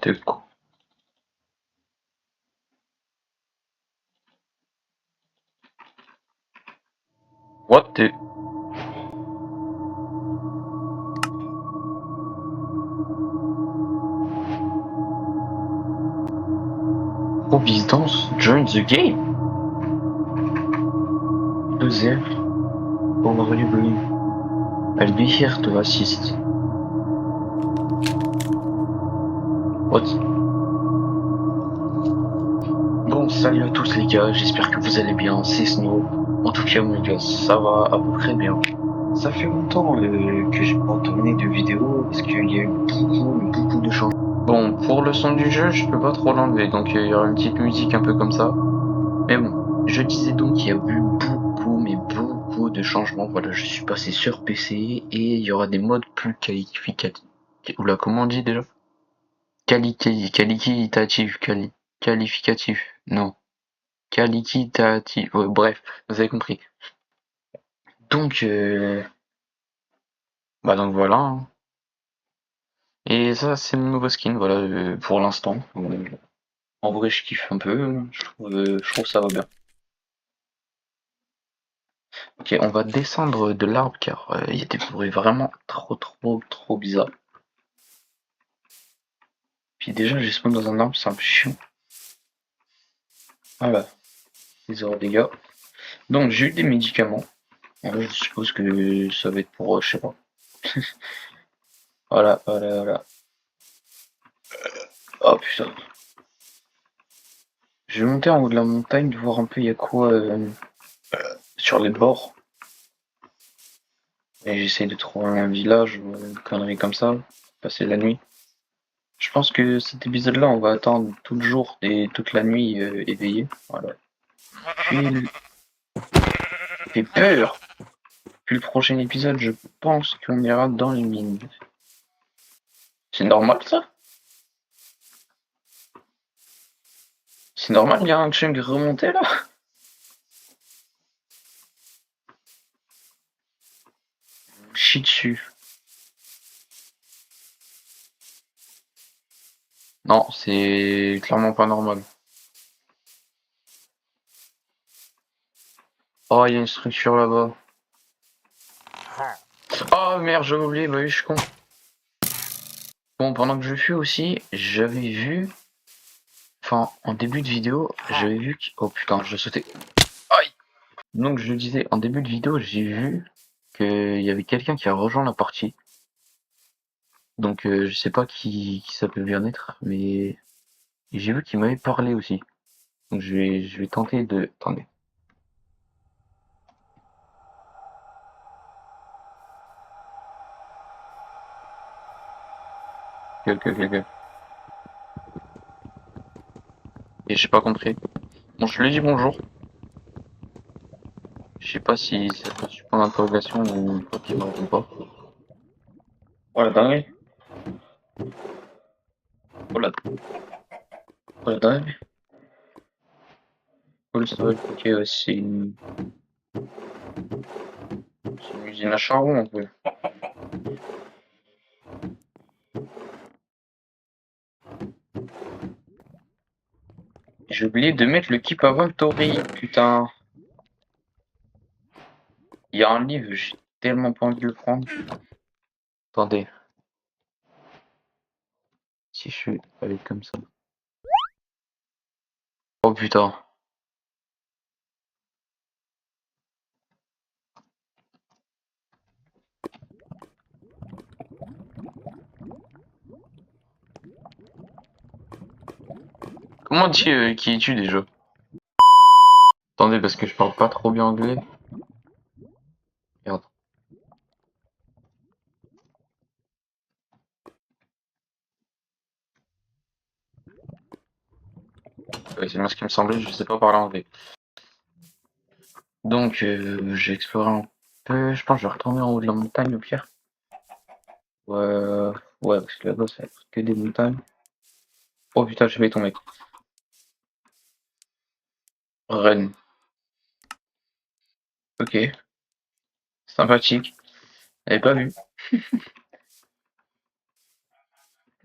De quoi? What the... Providence, join the game. Loser, overly. I'll be here to assist. What? Bon, salut à tous les gars, j'espère que vous allez bien, c'est Snow. En tout cas, mon gars, ça va à peu près bien. Ça fait longtemps que j'ai pas tourné de vidéo parce qu'il y a eu beaucoup de changements. Bon, pour le son du jeu, je peux pas trop l'enlever, donc il y aura une petite musique un peu comme ça. Mais bon, je disais donc qu'il y a eu beaucoup de changements. Voilà, je suis passé sur PC et il y aura des modes plus qualificatifs. Oula, comment on dit déjà? Qualitatif, qualificatif, non. Qualitatif, ouais, bref, vous avez compris. Donc, donc voilà, hein. Et ça, c'est mon nouveau skin, voilà, pour l'instant. En vrai, je kiffe un peu, je trouve ça va bien. Ok, on va descendre de l'arbre car il y a des bruits vraiment trop bizarres. Puis déjà, j'ai spawn dans un arbre, c'est un peu chiant. Voilà, les dégâts. Donc, j'ai eu des médicaments. Je suppose que ça va être pour, je sais pas. Voilà. Oh putain. Je vais monter en haut de la montagne, voir un peu il y a quoi sur les bords. Et j'essaye de trouver un village ou une connerie comme ça, passer la nuit. Je pense que cet épisode-là, on va attendre tout le jour et toute la nuit éveillé. Voilà. Puis, fait peur. Puis le prochain épisode, je pense qu'on ira dans les mines. C'est normal ça? C'est normal, il y a un chunk remonté là? Chie dessus. Non, c'est clairement pas normal. Oh, il y a une structure là-bas. Oh merde, j'avais oublié, bah oui, je suis con. Bon, pendant que je fuis aussi, j'avais vu. Enfin, en début de vidéo, j'avais vu que. Oh putain, je sautais. Aïe! Donc, je le disais, en début de vidéo, j'ai vu qu'il y avait quelqu'un qui a rejoint la partie. Donc, je sais pas qui ça peut bien être, mais j'ai vu qu'il m'avait parlé aussi. Donc, je vais tenter de. Attendez. Quelques. Et j'ai pas compris. Bon, je lui ai dit bonjour. Je sais pas si ça peut un point d'interrogation ou pas qu'il me répond pas. Oh la dingue. Oh la dingue. Oh le sol. Ok, ouais, c'est une usine à charbon un peu. J'ai oublié de mettre le Keep Inventory, putain. Il y a un livre, j'ai tellement pas envie de le prendre. Attendez. Si je suis allé comme ça. Oh putain. Comment on dit qui es-tu déjà? Attendez, parce que je parle pas trop bien anglais. Merde. Ouais, c'est bien ce qui me semblait, je sais pas parler anglais. Donc, j'ai exploré un peu. Je pense que je vais retourner en haut de la montagne au pire. Ouais, ouais, parce que là-bas, ça va être que des montagnes. Oh putain, je vais tomber. Run. Ok, sympathique. J'avais pas vu.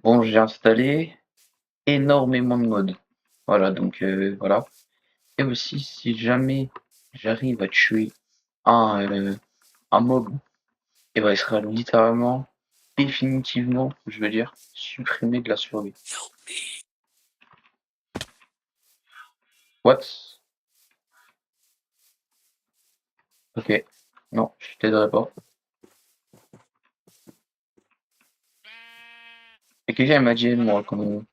Bon, j'ai installé. énormément de modes. Voilà, donc voilà. Et aussi, si jamais j'arrive à tuer un mob, et ben il sera littéralement, définitivement, je veux dire, supprimé de la survie. What? Ok. Non, je t'aiderai pas. Et quelqu'un m'a dit, moi, quand...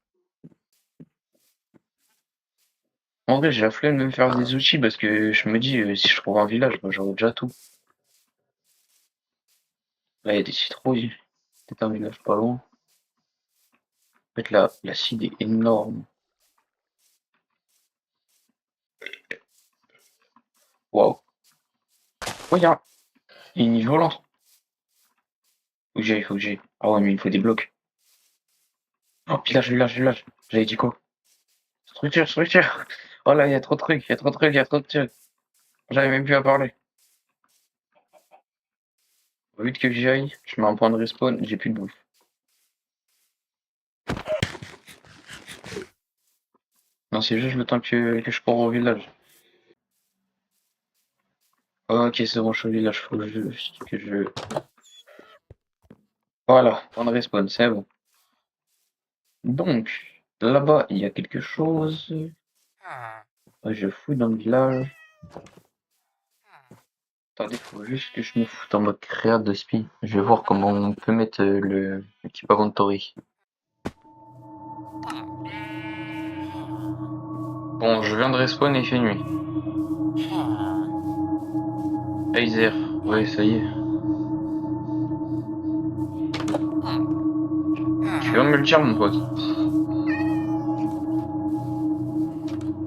En vrai, j'ai la flemme de me faire des outils parce que je me dis, si je trouve un village, bah, j'aurai déjà tout. Là, il y a des citrouilles. C'est un village pas loin. En fait, la seed est énorme. Waouh. Oh, il y a une violence. Faut que j'aille. Ah ouais, mais il faut des blocs. Oh, village, village, village. J'avais dit quoi? Structure, structure. Oh là, il y a trop de trucs, il y a trop de trucs, il y a trop de trucs. J'avais même plus à parler. Vite que j'y aille, je mets un point de respawn, j'ai plus de bouffe. Non, c'est juste le temps que je cours au village. Ok, c'est bon, je suis au village, faut juste que je... Voilà, point de respawn, c'est bon. Donc, là-bas, il y a quelque chose. Je fouille dans le village. Attendez, faut juste que je me foute en mode créa de spi. Je vais voir comment on peut mettre le l'équipe inventory. Bon, je viens de respawn et il fait nuit. Heiser, ouais, ça y est. Tu viens de me le dire, mon pote.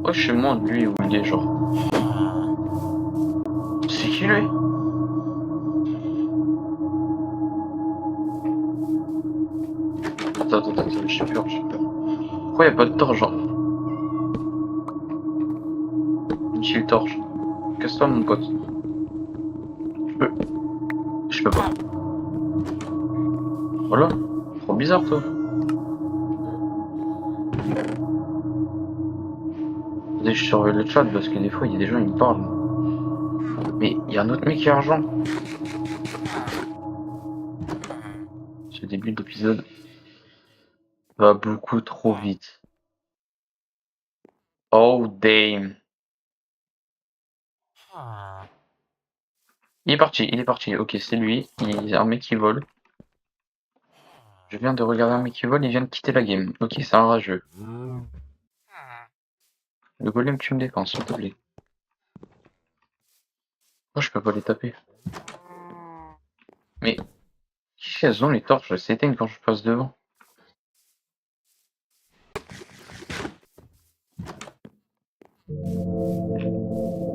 Oh, je sais moins de lui où il est, genre. C'est qui lui? Attends, j'ai peur, j'ai peur. Pourquoi y a pas de torche, genre? Utile torche. Casse-toi, mon pote. Je peux. Je peux pas. Voilà. Trop bizarre, toi. Attendez, je surveille le chat parce que des fois, il y a des gens, ils me parlent. Mais il y a un autre mec qui a argent. Ce début d'épisode va beaucoup trop vite. Oh, damn. Il est parti. Ok, c'est lui. Il y a un mec qui vole. Je viens de regarder un mec qui vole, il vient de quitter la game. Ok, c'est un rageux. Le golem, tu me défends, s'il te plaît. Oh, je peux pas les taper. Mais, qu'elles ont les torches? Elles s'éteignent quand je passe devant.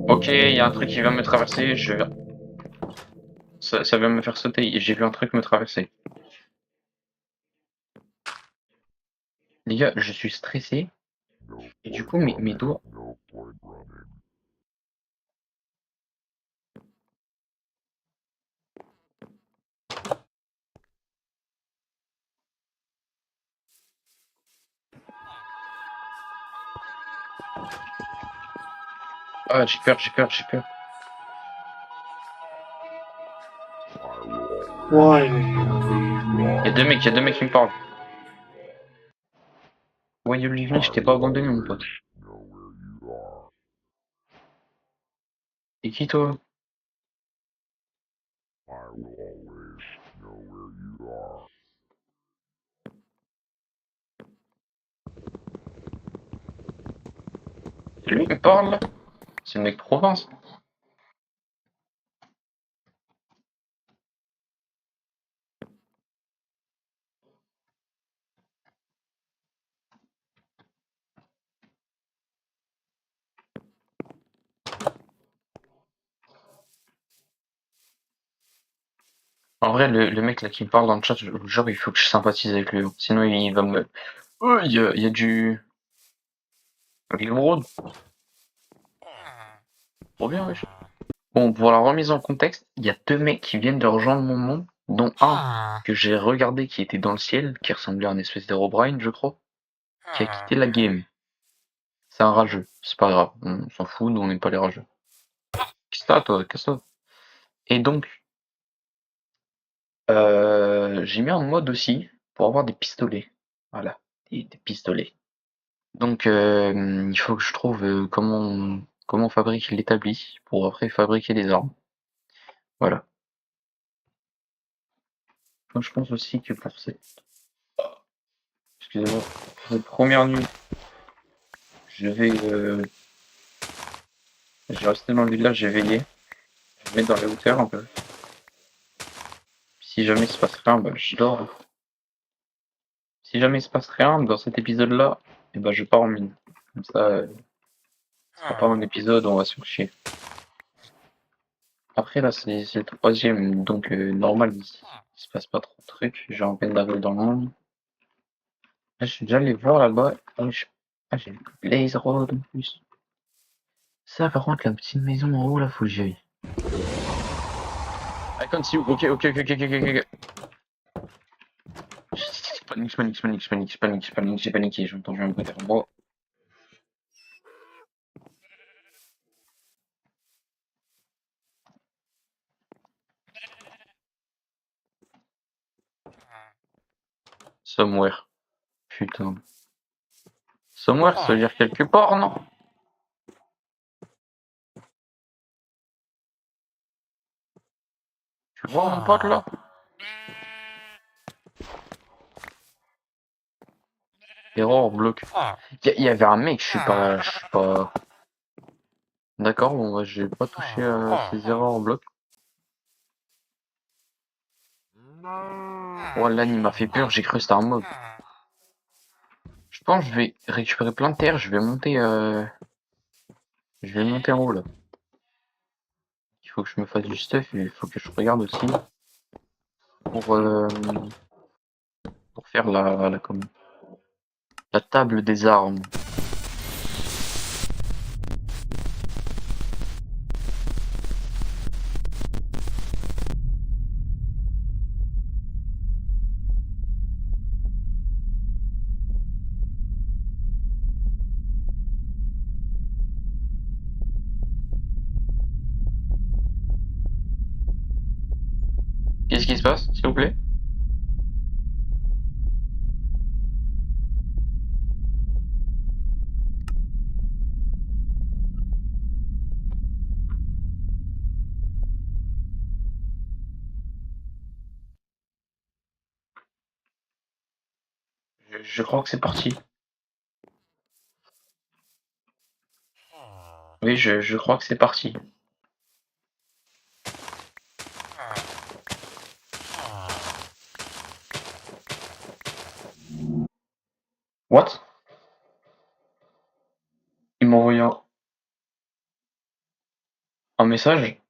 Ok, il y a un truc qui vient me traverser. Ça vient me faire sauter. J'ai vu un truc me traverser. Les gars, je suis stressé. Et du coup, mes doigts. Ah, j'ai peur, j'ai peur, j'ai peur. Il y a deux mecs qui me parlent. Ouais, Olivier, je t'ai pas abandonné, mon pote. Et qui, toi? C'est lui qui me parle, là? C'est le mec de Provence. En vrai, le mec là qui me parle dans le chat, genre il faut que je sympathise avec lui. Sinon il va me. Oh, il y a du. L'émeraude. Trop bien, wesh. Bon, pour la remise en contexte, il y a deux mecs qui viennent de rejoindre mon monde, dont un que j'ai regardé qui était dans le ciel, qui ressemblait à un espèce d'Herobrine, je crois. qui a quitté la game. C'est un rageux, c'est pas grave, on s'en fout, nous on n'est pas les rageux. Qu'est-ce que t'as toi? Qu'est-ce que t'as? Et donc, j'ai mis un mode aussi pour avoir des pistolets. Voilà, des pistolets. Donc, il faut que je trouve comment on fabrique l'établi pour après fabriquer les armes. Voilà. Moi, je pense aussi que pour excusez-moi, pour cette première nuit, je vais rester dans le village, j'ai veillé. Je vais mettre dans les hauteurs un peu. Si jamais il se passe rien, bah, je dors. Si jamais il se passe rien dans cet épisode-là, et ben je pars en mine. Comme ça, ce sera pas un épisode où on va se faire chier. Après là, c'est le troisième, donc normal, il se passe pas trop de trucs. J'ai en peine d'arriver dans le monde. Là, je suis déjà allé voir là-bas. J'ai le Blaze Road en plus. Ça, par contre, la petite maison en haut là, faut que j'y aille. I can't see you. Ok. Je panique, j'ai paniqué, j'ai entendu un bruit derrière moi. Somewhere. Putain. Somewhere, ça veut dire quelque part, non? Tu vois mon pote là? Error bloc. Il y avait un mec, je suis pas. D'accord, bon, moi j'ai pas touché à ces erreurs bloc. Oh là, il m'a fait peur, j'ai cru que c'était un mob. Je pense que je vais récupérer plein de terre, je vais monter en haut là. Il faut que je me fasse du stuff et il faut que je regarde aussi pour, euh, pour faire la table des armes. Qu'est-ce qui se passe, s'il vous plaît? Je crois que c'est parti. Oui, je crois que c'est parti. What? Il m'a envoyé un message?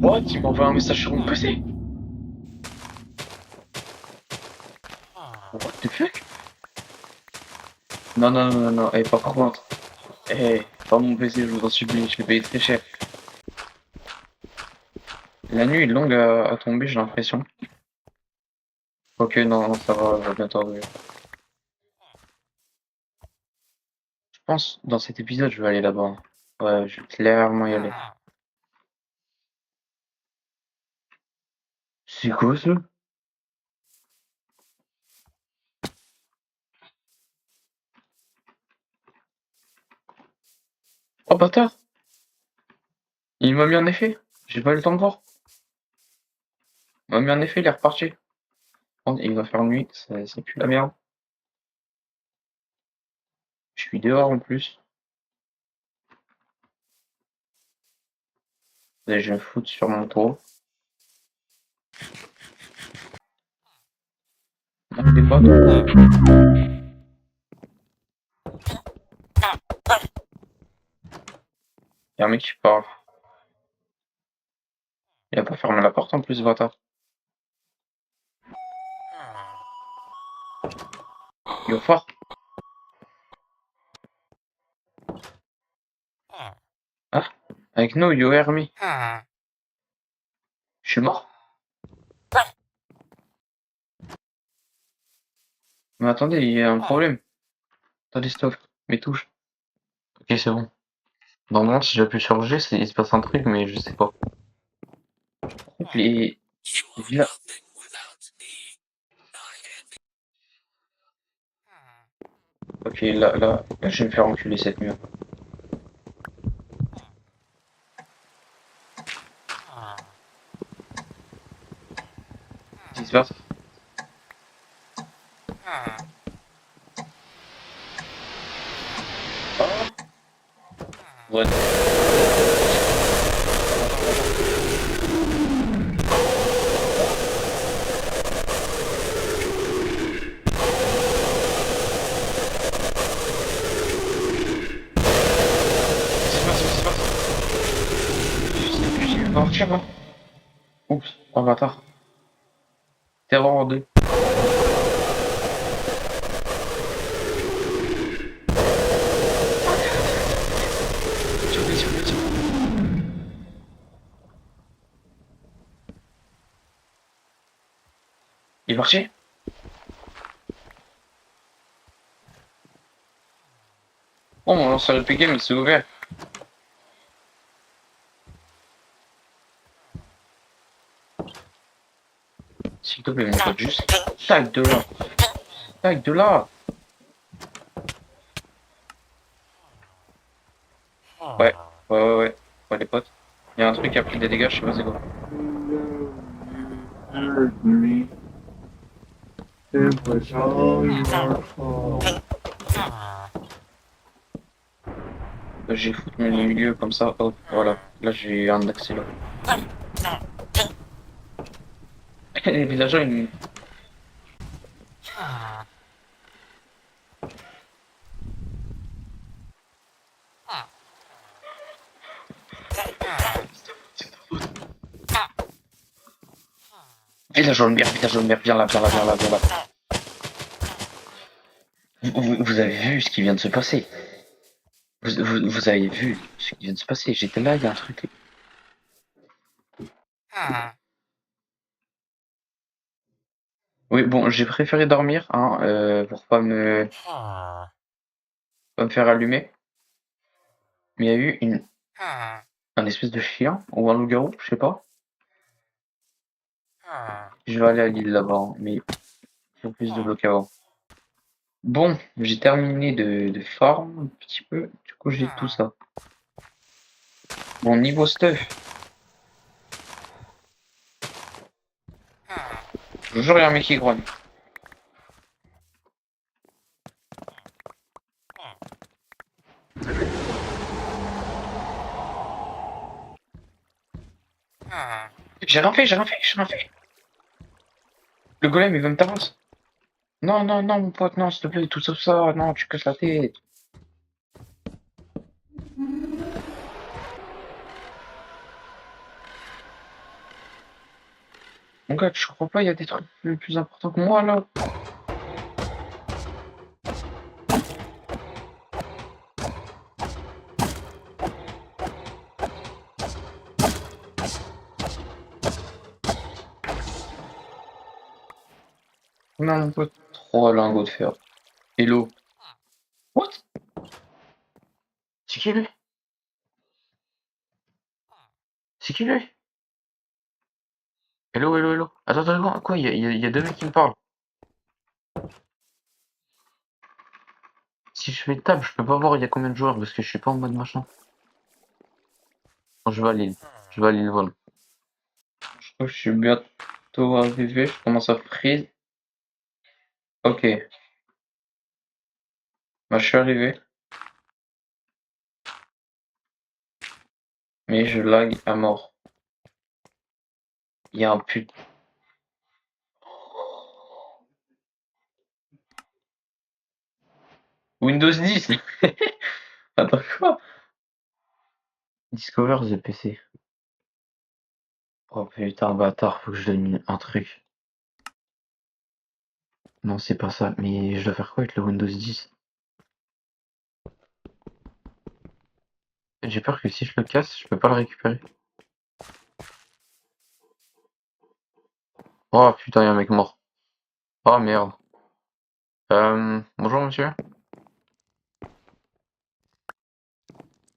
What? Il m'a envoyé un message sur mon PC? What the fuck? Non, par contre. Pas mon PC, je vous en supplie, je l'ai payé très cher. La nuit est longue à tomber, j'ai l'impression. Ok, non, ça va, on va bientôt arriver. Je pense, dans cet épisode, je vais aller là-bas. Ouais, je vais clairement y aller. C'est quoi ça? Oh bâtard! Il m'a mis un effet! J'ai pas eu le temps de voir. Il m'a mis un effet, il est reparti. Oh, il va faire nuit, c'est plus la merde. Je suis dehors en plus. Et je vais me foutre sur mon toit. Non, des potes. Y'a un mec qui parle. Il a pas fermé la porte en plus, bâtard. Yo, fort. Ah, avec nous, you hear me. Je suis mort. Mais attendez, il y a un problème. Attendez, stop. Mes touches. Ok, c'est bon. Normalement, si j'appuie sur G, il se passe un truc, mais je sais pas. Par contre, les villas. Ok, là, je vais me faire enculer cette mur. Qu'est-ce qui se passe? Ouais. Qu'est-ce qui se passe? Qu'est-ce qui se passe? Je sais plus, j'ai vu partir, moi. Oups, oh bâtard. Terror en deux. Sur lui, sur lui, sur lui. Il est parti? Oh, mon lanceur de game, il s'est ouvert. S'il te plaît, mon pote, juste. Tac de là. Tac de là. Ouais, ouais. Ouais, les potes. Il y a un truc qui a pris des dégâts, je sais pas c'est quoi. It was all your fault. Là, j'ai foutu mon milieu comme ça, hop, voilà. Là, j'ai un accéléré. Les villageois, ils... Villageois de mer, viens là, viens là, viens là, viens là. Vous avez vu ce qui vient de se passer? Vous avez vu ce qui vient de se passer? J'étais là, il y a un truc. Oui, bon, j'ai préféré dormir, hein, pour pas me faire allumer. Mais il y a eu un espèce de chien, ou un loup-garou, je sais pas. Je vais aller à l'île là-bas, hein, mais il faut plus de blocs avant. Bon, j'ai terminé de farm un petit peu, du coup j'ai tout ça. Bon, niveau stuff, je vous jure, il y a un mec qui grogne. J'ai rien fait. Le golem, il veut me tabasse. Non, mon pote, non, s'il te plaît, tout ça, non, tu casses la tête. Mon gars, tu crois pas, il y a des trucs plus importants que moi, là? Non, mon pote. 3 lingots de fer. Hello. What? C'est qui lui? C'est qui lui? Hello. Attends, quoi? Il y a deux mecs qui me parlent. Si je fais table, je peux pas voir il y a combien de joueurs parce que je suis pas en mode machin. Bon, je vais à l'île. Je vais à l'île vol. Je crois que je suis bientôt arrivé. Je commence à freeze. Ok. Bah, je suis arrivé. Mais je lag à mort. Il y a un pute. Windows 10. Attends quoi? Discover the PC. Oh putain, bâtard, faut que je donne un truc. Non, c'est pas ça. Mais je dois faire quoi avec le Windows 10? J'ai peur que si je le casse, je peux pas le récupérer. Oh putain, y'a un mec mort. Oh merde. Bonjour monsieur.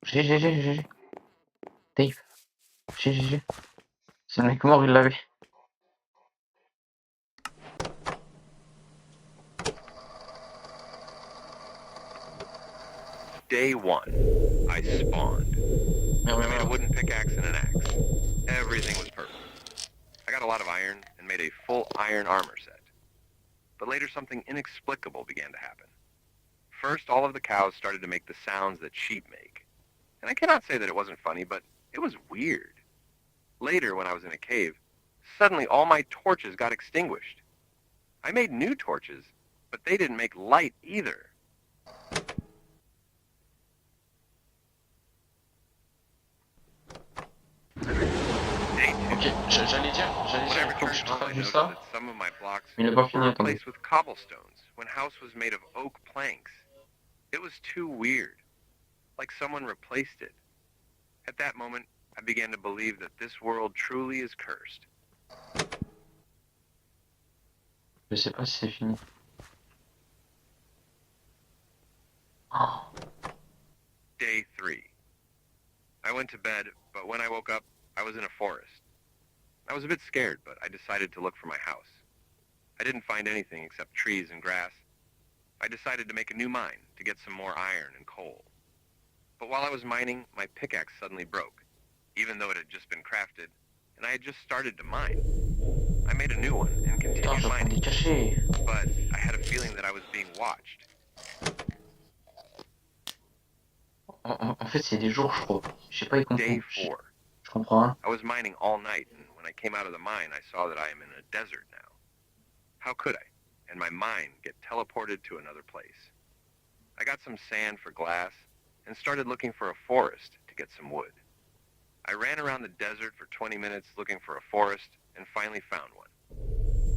GG. Dave. GG. C'est le mec mort, il l'avait. Day 1, I spawned. I made a wooden pickaxe and an axe. Everything was perfect. I got a lot of iron and made a full iron armor set. But later something inexplicable began to happen. First, all of the cows started to make the sounds that sheep make. And I cannot say that it wasn't funny, but it was weird. Later, when I was in a cave, suddenly all my torches got extinguished. I made new torches, but they didn't make light either. Ok, j'allais dire, Whatever faut que je turned home, I traduise noticed ça. that some of my blocks Il n'est pas were fini, attendez. replaced with cobblestones when house was made of oak planks. It was too weird, like someone replaced it. At that moment, I began to believe that this world truly is cursed. Je sais pas si c'est fini. Oh, Day 3. I went to bed, but when I woke up, I was in a forest. I was a bit scared, but I decided to look for my house. I didn't find anything except trees and grass. I decided to make a new mine to get some more iron and coal. But while I was mining, my pickaxe suddenly broke, even though it had just been crafted, and I had just started to mine. I made a new one and putain, continued je prends mining, des cachets. but I had a feeling that I was being watched. En fait, c'est des jours, je crois. Je sais pas, il Day comprend. 4. Je comprends rien. I was mining all night, and when I came out of the mine, I saw that I am in a desert now. How could I, and my mine, get teleported to another place? I got some sand for glass and started looking for a forest to get some wood. I ran around the desert for 20 minutes looking for a forest and finally found one.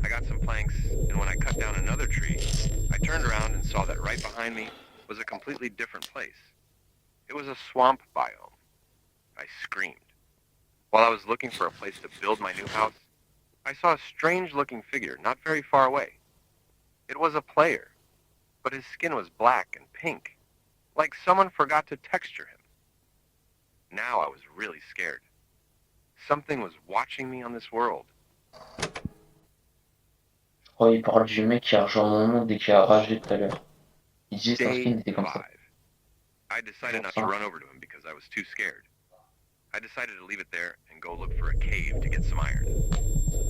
I got some planks, and when I cut down another tree, I turned around and saw that right behind me was a completely different place. It was a swamp biome. I screamed. While I was looking for a place to build my new house, I saw a strange-looking figure not very far away. It was a player, but his skin was black and pink, like someone forgot to texture him. Now I was really scared. Something was watching me on this world. Oh, il parle du mec qui a rejoint mon monde et qui a ragé tout à l'heure. Il disait son Day skin était comme 5. ça. I decided not to run over to him because I was too scared. I decided to leave it there and go look for a cave to get some iron.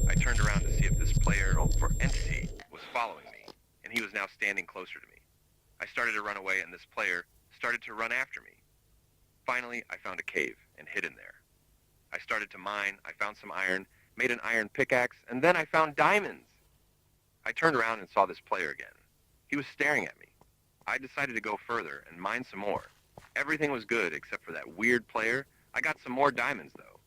I turned around to see if this player or entity was following me, and he was now standing closer to me. I started to run away, and this player started to run after me. Finally, I found a cave and hid in there. I started to mine, I found some iron, made an iron pickaxe, and then I found diamonds. I turned around and saw this player again. He was staring at me. I decided to go further and mine some more. Everything was good except for that weird player. I got some more diamonds, though,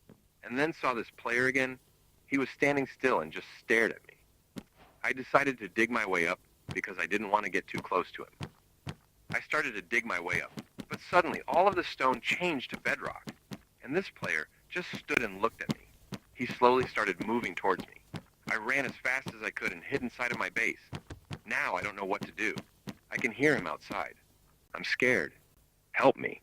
and then saw this player again. He was standing still and just stared at me. I decided to dig my way up because I didn't want to get too close to him. I started to dig my way up, but suddenly all of the stone changed to bedrock, and this player just stood and looked at me. He slowly started moving towards me. I ran as fast as I could and hid inside of my base. Now I don't know what to do. I can hear him outside. I'm scared. Help me.